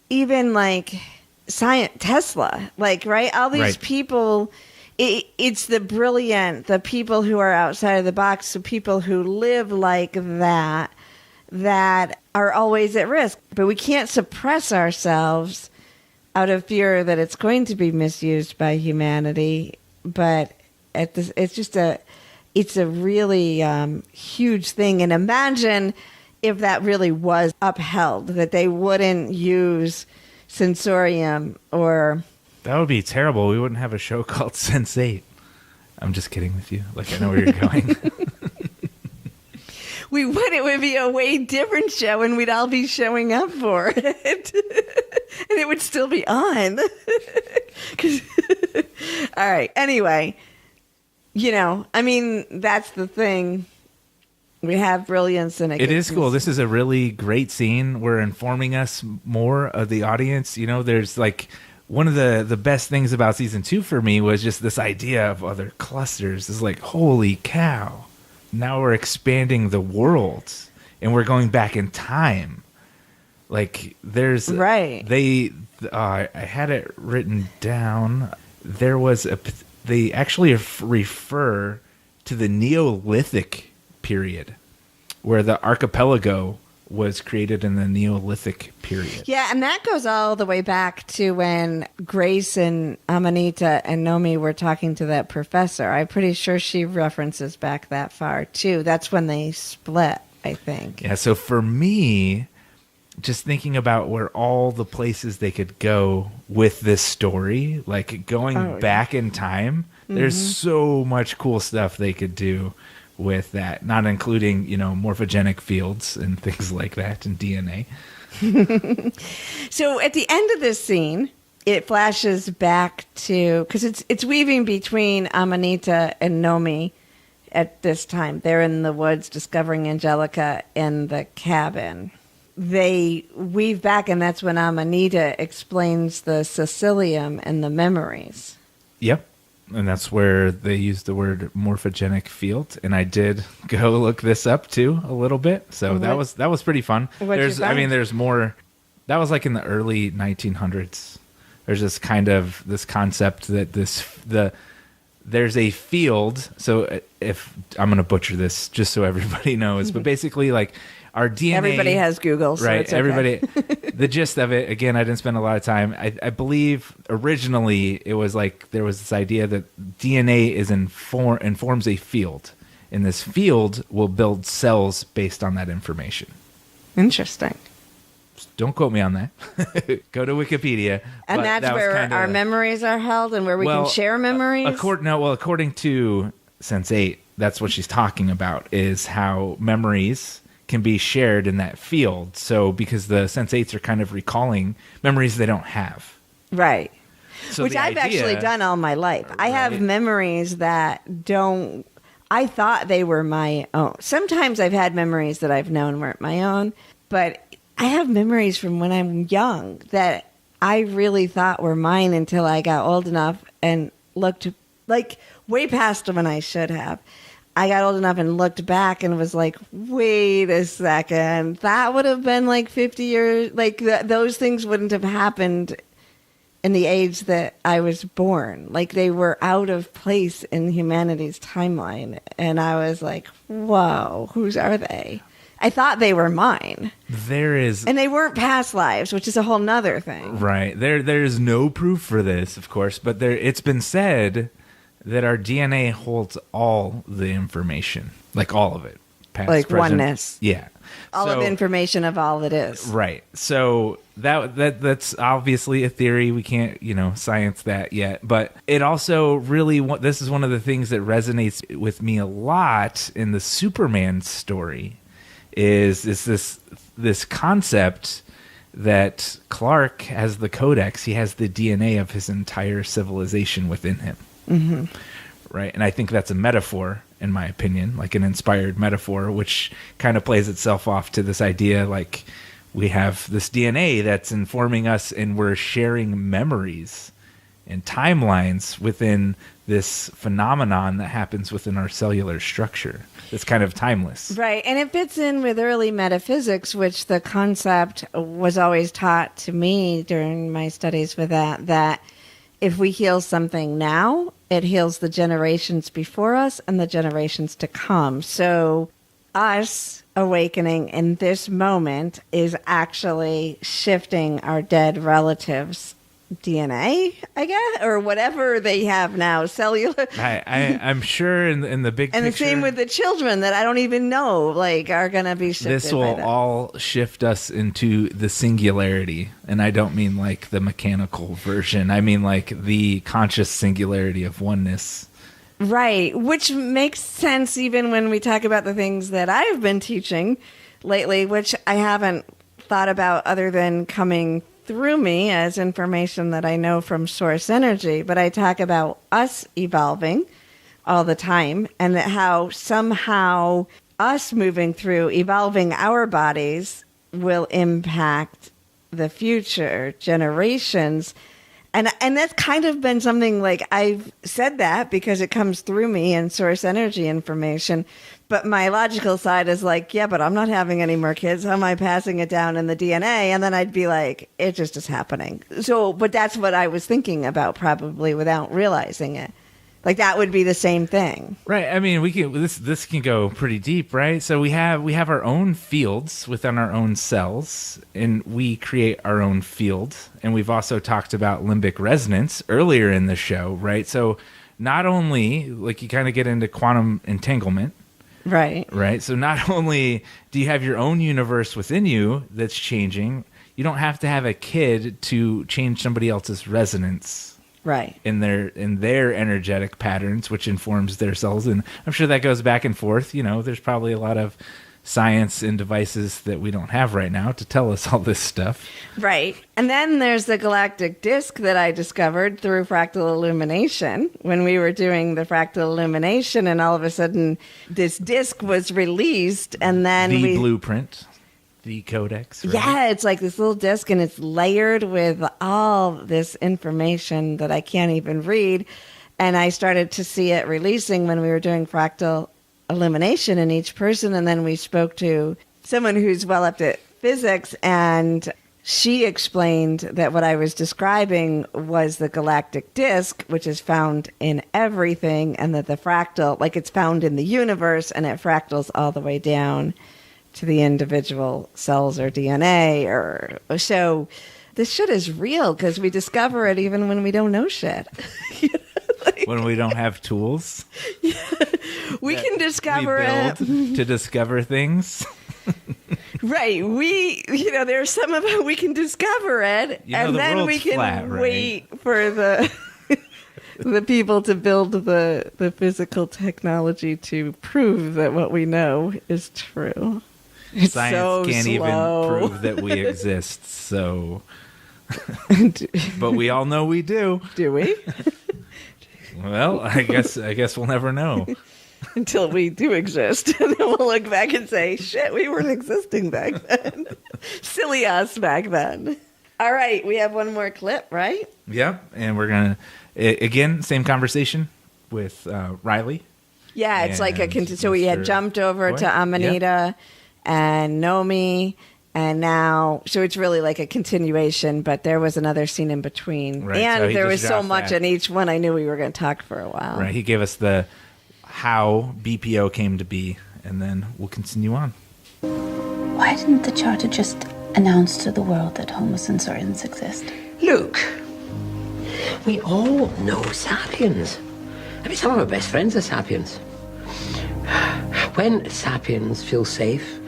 even like Tesla, like, right? All these people, it's the brilliant, the people who are outside of the box, the people who live like that are always at risk. But we can't suppress ourselves out of fear that it's going to be misused by humanity. But it's a really huge thing. And imagine if that really was upheld, that they wouldn't use Sensorium or... That would be terrible. We wouldn't have a show called Sense8. I'm just kidding with you. Like, I know where you're going. We would. It would be a way different show, and we'd all be showing up for it, and it would still be on. All right. Anyway, I mean, that's the thing. We have brilliance in it. It is cool. This is a really great scene. We're informing us more of the audience. There's like one of the best things about season 2 for me was just this idea of other clusters. It's like, holy cow. Now we're expanding the world and we're going back in time. Like there's right. I had it written down. There was they actually refer to the Neolithic period where the archipelago was created in the Neolithic period. Yeah, and that goes all the way back to when Grace and Amanita and Nomi were talking to that professor. I'm pretty sure she references back that far, too. That's when they split, I think. Yeah, so for me, just thinking about where all the places they could go with this story, like going back in time, there's so much cool stuff they could do with that, not including, morphogenic fields and things like that and DNA. So at the end of this scene, it flashes back to, because it's weaving between Amanita and Nomi at this time. They're in the woods discovering Angelica in the cabin. They weave back, and that's when Amanita explains the Sicilium and the memories. Yep. And that's where they use the word morphogenic field. And I did go look this up too a little bit. So that was pretty fun. There's more. That was like in the early 1900s. There's this concept that there's a field. So if I'm going to butcher this just so everybody knows, but basically like our DNA. Everybody has Google, so right? it's okay. Everybody. The gist of it, again, I didn't spend a lot of time. I believe originally it was like there was this idea that DNA informs a field, and this field will build cells based on that information. Interesting. Don't quote me on that. Go to Wikipedia. And that's where our memories are held, and where we can share memories. According to Sense8, that's what she's talking about, is how memories can be shared in that field. So because the Sense8s are kind of recalling memories they don't have. Right. So which I've actually done all my life. Right. I have memories that I thought they were my own. Sometimes I've had memories that I've known weren't my own, but I have memories from when I'm young that I really thought were mine until I got old enough and looked like way past when I should have. I got old enough and looked back and was like, wait a second. That would have been like 50 years. Like those things wouldn't have happened in the age that I was born. Like they were out of place in humanity's timeline. And I was like, whoa, whose are they? I thought they were mine. And they weren't past lives, which is a whole nother thing. Right. There's no proof for this, of course, but it's been said that our DNA holds all the information, like all of it. Past, like present, oneness. Yeah. All of the information of all that is. Right. So that's obviously a theory. We can't, science that yet. But it also really, this is one of the things that resonates with me a lot in the Superman story is this concept that Clark has the codex. He has the DNA of his entire civilization within him. Mm-hmm. Right. And I think that's a metaphor, in my opinion, like an inspired metaphor, which kind of plays itself off to this idea like we have this DNA that's informing us and we're sharing memories and timelines within this phenomenon that happens within our cellular structure. It's kind of timeless. Right. And it fits in with early metaphysics, which the concept was always taught to me during my studies with that if we heal something now, it heals the generations before us and the generations to come. So us awakening in this moment is actually shifting our dead relatives' DNA, I guess, or whatever they have now, cellular. I'm sure in the big and picture. And the same with the children that I don't even know, are going to be shifted. This will all shift us into the singularity. And I don't mean like the mechanical version. I mean like the conscious singularity of oneness Right, which makes sense even when we talk about the things that I've been teaching lately, which I haven't thought about other than coming through me as information that I know from source energy. But I talk about us evolving all the time, and that how somehow us moving through, evolving our bodies will impact the future generations. And that's kind of been something like I've said that because it comes through me and source energy information. But my logical side is like, yeah, but I'm not having any more kids. How am I passing it down in the DNA? And then I'd be like, it just is happening. So, but that's what I was thinking about probably without realizing it. Like that would be the same thing. Right. I mean, we can this can go pretty deep, right? So we have our own fields within our own cells, and we create our own field. And we've also talked about limbic resonance earlier in the show, right? So not only like you kind of get into quantum entanglement, right? Right. So not only do you have your own universe within you that's changing, you don't have to have a kid to change somebody else's resonance. Right. In their energetic patterns, which informs their cells. And I'm sure that goes back and forth. You know, there's probably a lot of science and devices that we don't have right now to tell us all this stuff. Right. And then there's the galactic disc that I discovered through fractal illumination when we were doing the fractal illumination, and all of a sudden this disc was released, and then the blueprint. The codex, right? Yeah, it's like this little disc, and it's layered with all this information that I can't even read. And I started to see it releasing when we were doing fractal illumination in each person. And then we spoke to someone who's well up to physics, and she explained that what I was describing was the galactic disc, which is found in everything, and that the fractal, like it's found in the universe, and it fractals all the way down to the individual cells or DNA. Or so this shit is real because we discover it even when we don't know shit. You know, like, when we don't have tools, we can discover it to discover things. Right. There's some of it we can discover it, and then we can flat, right? wait for the the people to build the physical technology to prove that what we know is true. It's Science so can't slow. even prove that we exist, so... But we all know we do. Do we? Well, I guess we'll never know. Until we do exist. And then we'll look back and say, shit, we weren't existing back then. Silly us back then. All right, we have one more clip, right? Yep, and we're going to, again, same conversation with Riley. Yeah, it's like so we had jumped over to Amanita and Nomi, and now, so it's really like a continuation, but there was another scene in between. Right, and so there was so much in each one, I knew we were going to talk for a while. Right, he gave us the how BPO came to be, and then we'll continue on. Why didn't the charter just announce to the world that Homo sensorians exist? Look, we all know sapiens. I mean, some of our best friends are sapiens. When sapiens feel safe,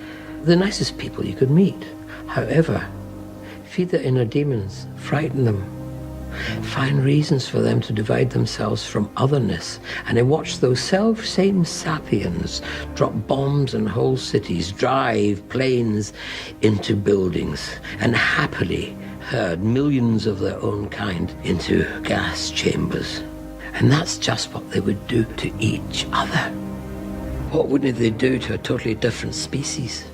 the nicest people you could meet. However, feed their inner demons, frighten them, find reasons for them to divide themselves from otherness, and then watch those self-same sapiens drop bombs on whole cities, drive planes into buildings, and happily herd millions of their own kind into gas chambers. And that's just what they would do to each other. What wouldn't they do to a totally different species?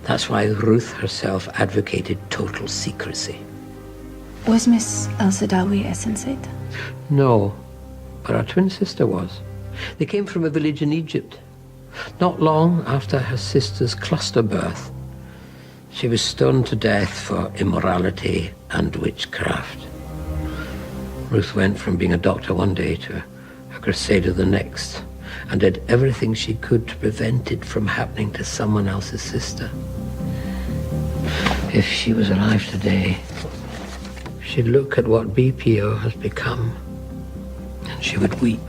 That's why Ruth herself advocated total secrecy. Was Miss El-Sadawi a Sense8? No, but our twin sister was. They came from a village in Egypt. Not long after her sister's cluster birth, she was stoned to death for immorality and witchcraft. Ruth went from being a doctor one day to a crusader the next, and did everything she could to prevent it from happening to someone else's sister. If she was alive today, she'd look at what BPO has become, and she would weep.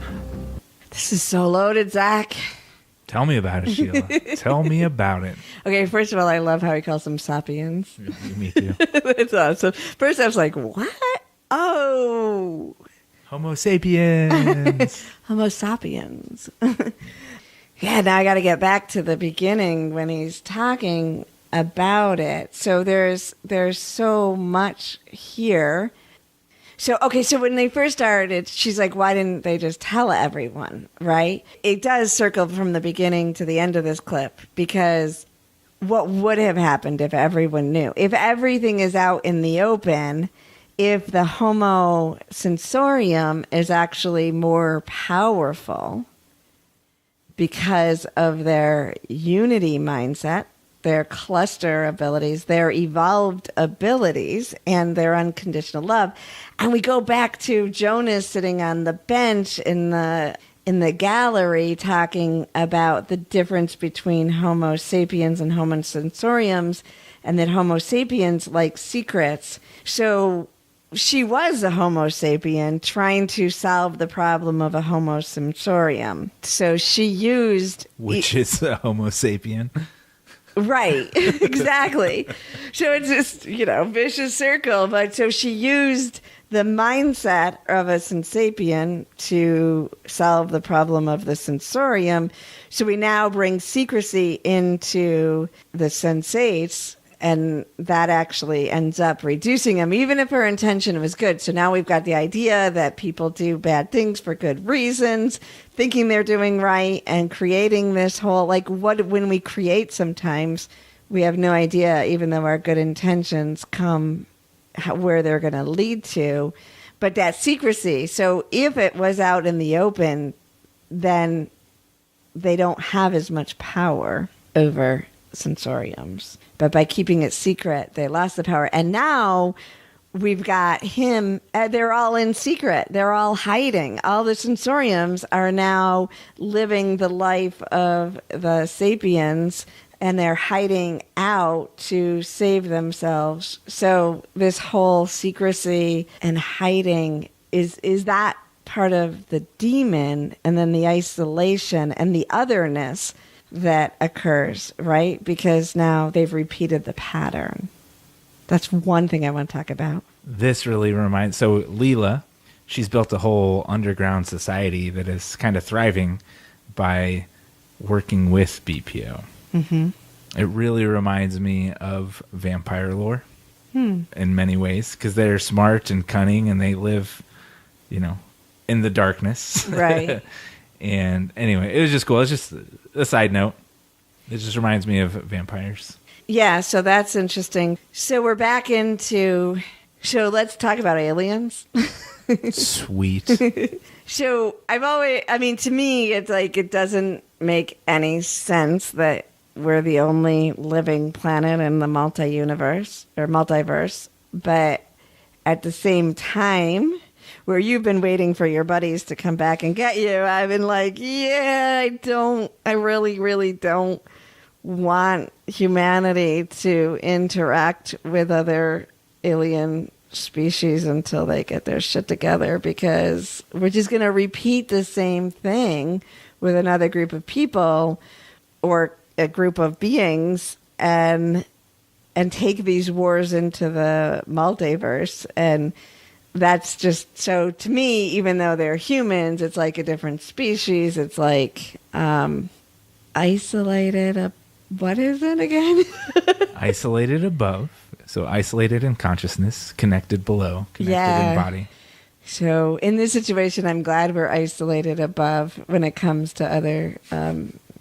This is so loaded, Zach. Tell me about it, Sheila. Tell me about it. Okay, first of all, I love how he calls them sapiens. Me too. It's awesome. First, I was like, what? Oh. Homo sapiens. Homo sapiens. Yeah, now I got to get back to the beginning when he's talking about it. So there's so much here. So, okay, so when they first started, she's like, why didn't they just tell everyone, right? It does circle from the beginning to the end of this clip, because what would have happened if everyone knew? If everything is out in the open, if the Homo sensorium is actually more powerful because of their unity mindset, their cluster abilities, their evolved abilities, and their unconditional love. And we go back to Jonas sitting on the bench in the gallery talking about the difference between Homo sapiens and Homo sensoriums, and that Homo sapiens like secrets. So she was a Homo sapien trying to solve the problem of a Homo sensorium. So she used... Which is a Homo sapien. Right, exactly. So it's just, vicious circle. But so she used the mindset of a sensapien to solve the problem of the sensorium. So we now bring secrecy into the Sense8s, and that actually ends up reducing them, even if her intention was good. So now we've got the idea that people do bad things for good reasons, thinking they're doing right, and creating this whole, when we create sometimes, we have no idea, even though our good intentions come where they're going to lead to. But that secrecy, so if it was out in the open, then they don't have as much power over sensoriums. But by keeping it secret, they lost the power. And now we've got him. They're all in secret. They're all hiding. All the sensoriums are now living the life of the sapiens, and they're hiding out to save themselves. So this whole secrecy and hiding is that part of the demon, and then the isolation and the otherness that occurs, right? Because now they've repeated the pattern. That's one thing I want to talk about. This really reminds... So Leela, she's built a whole underground society that is kind of thriving by working with BPO. Mm-hmm. It really reminds me of vampire lore in many ways, because they're smart and cunning, and they live, in the darkness. Right. And anyway, it was just cool. It's just a side note. It just reminds me of vampires. Yeah, so that's interesting. So we're back into... So let's talk about aliens. Sweet. So to me, it's like it doesn't make any sense that we're the only living planet in the multi-universe or multiverse. But at the same time, where you've been waiting for your buddies to come back and get you, I've been like, yeah, I really, really don't want humanity to interact with other alien species until they get their shit together, because we're just going to repeat the same thing with another group of people or a group of beings and take these wars into the multiverse. And that's just, so to me, even though they're humans, it's like a different species. It's like isolated. What is it again? Isolated above. So isolated in consciousness, connected below, connected in body. So in this situation, I'm glad we're isolated above when it comes to other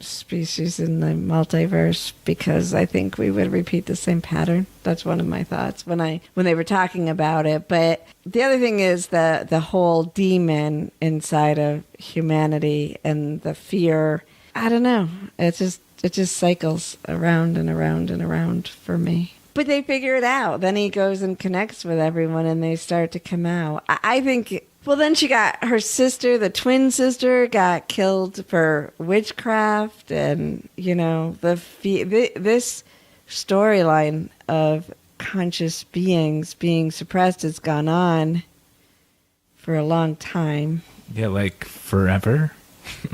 species in the multiverse, because I think we would repeat the same pattern. That's one of my thoughts when they were talking about it. But the other thing is the whole demon inside of humanity and the fear. I don't know. It just cycles around and around and around for me. But they figure it out. Then he goes and connects with everyone, and they start to come out. I think... Well, then she got her sister, the twin sister, got killed for witchcraft, and this storyline of conscious beings being suppressed has gone on for a long time. Yeah, like forever,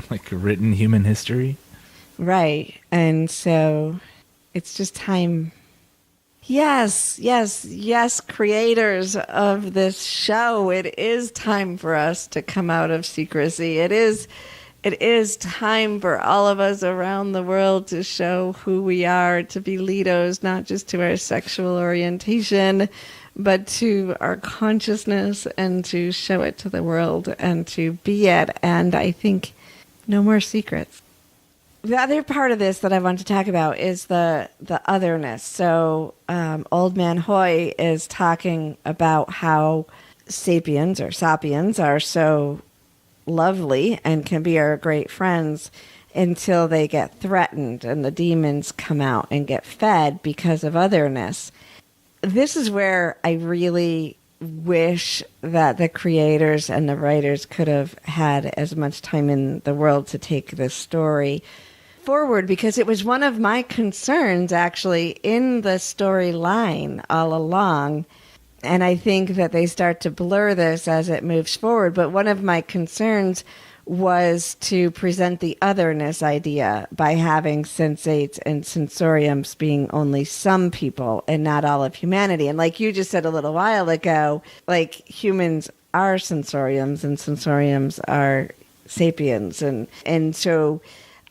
like written human history. Right, and so it's just time Yes, yes, yes, creators of this show. It is time for us to come out of secrecy. It is time for all of us around the world to show who we are, to be Litos, not just to our sexual orientation, but to our consciousness, and to show it to the world and to be it. And I think no more secrets. The other part of this that I want to talk about is the otherness. So Old Man Hoy is talking about how sapiens are so lovely and can be our great friends until they get threatened and the demons come out and get fed because of otherness. This is where I really wish that the creators and the writers could have had as much time in the world to take this story forward, because it was one of my concerns actually in the storyline all along. And I think that they start to blur this as it moves forward. But one of my concerns was to present the otherness idea by having Sense8 and sensoriums being only some people and not all of humanity. And like you just said a little while ago, like humans are sensoriums and sensoriums are sapiens. And so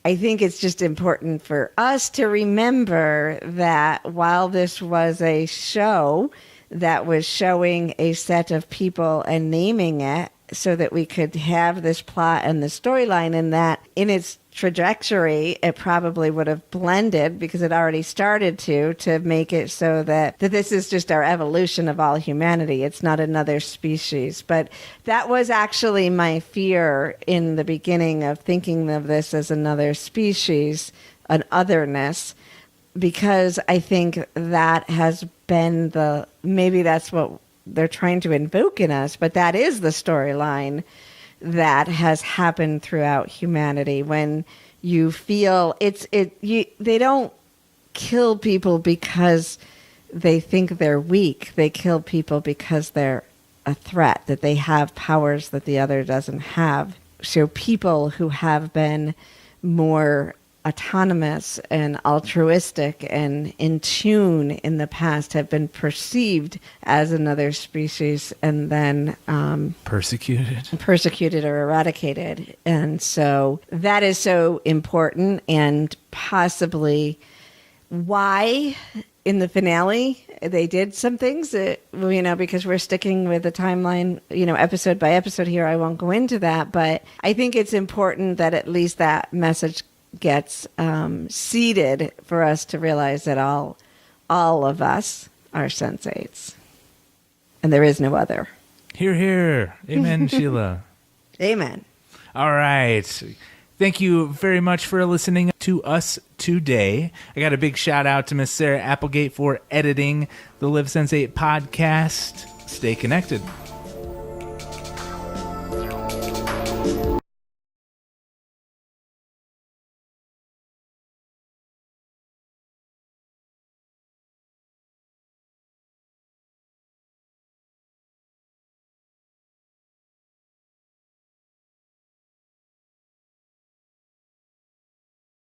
I think it's just important for us to remember that while this was a show that was showing a set of people and naming it so that we could have this plot and the storyline, and that in its trajectory, it probably would have blended, because it already started to make it so that this is just our evolution of all humanity. It's not another species. But that was actually my fear in the beginning of thinking of this as another species, an otherness, because I think that has been maybe that's what they're trying to invoke in us, but that is the storyline that has happened throughout humanity. When you feel they don't kill people because they think they're weak. They kill people because they're a threat, that they have powers that the other doesn't have. So people who have been more autonomous and altruistic and in tune in the past have been perceived as another species and then persecuted or eradicated. And so that is so important, and possibly why in the finale they did some things that, because we're sticking with the timeline, episode by episode here. I won't go into that, but I think it's important that at least that message gets seeded for us to realize that all of us are Sense8s, and there is no other. Hear, hear. Amen, Sheila. Amen. All right. Thank you very much for listening to us today. I got a big shout out to Miss Sarah Applegate for editing the Live Sense8 podcast. Stay connected.